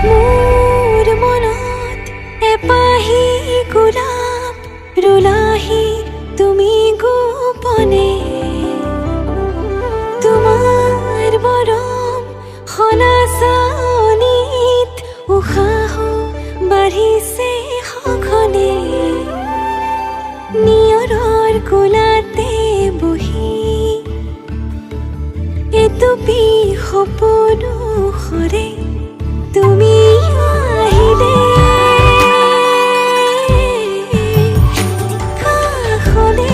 মোৰ মনত এপাহি গোলাপ ৰুলাহি তুমি গোপনে তোমাৰ মৰম খনাচানিত উশাহ বাঢ়িছে সঘনে নিয়ৰৰ কোলাতে বহি এটুপি সপোনো সৰে তুমি আহিলে কাষলে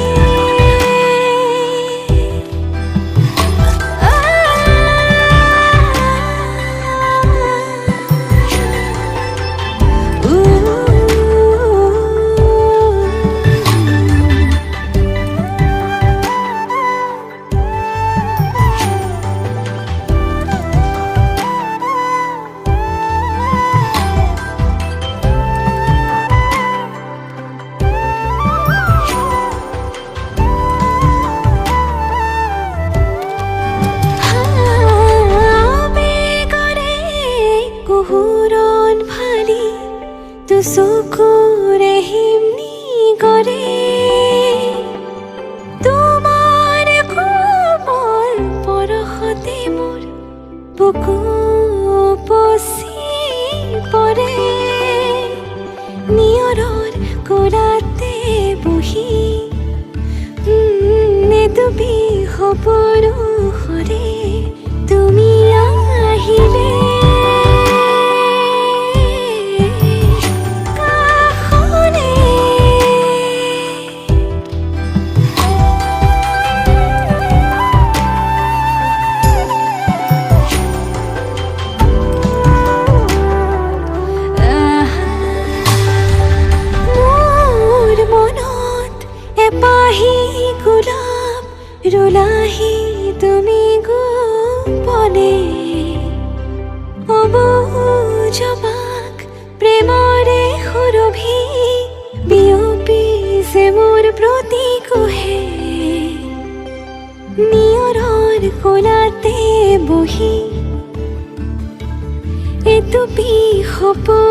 চকুৰে হিমনি কৰে তোমাৰ কোমল পৰশতে মোৰ বুকু উপচি পৰে নিয়ৰৰ কোলাতে বহি এটুপি সপোনো সৰে তুমি আহিলে এপাহি গোলাপ ৰুলাহি তুমি গোপনে অবুজবাক প্ৰেমৰে সুৰভি বিয়পিছে মোৰ প্ৰতি কোহে নিয়ৰৰ কোলাতে বহি এটুপি সপোন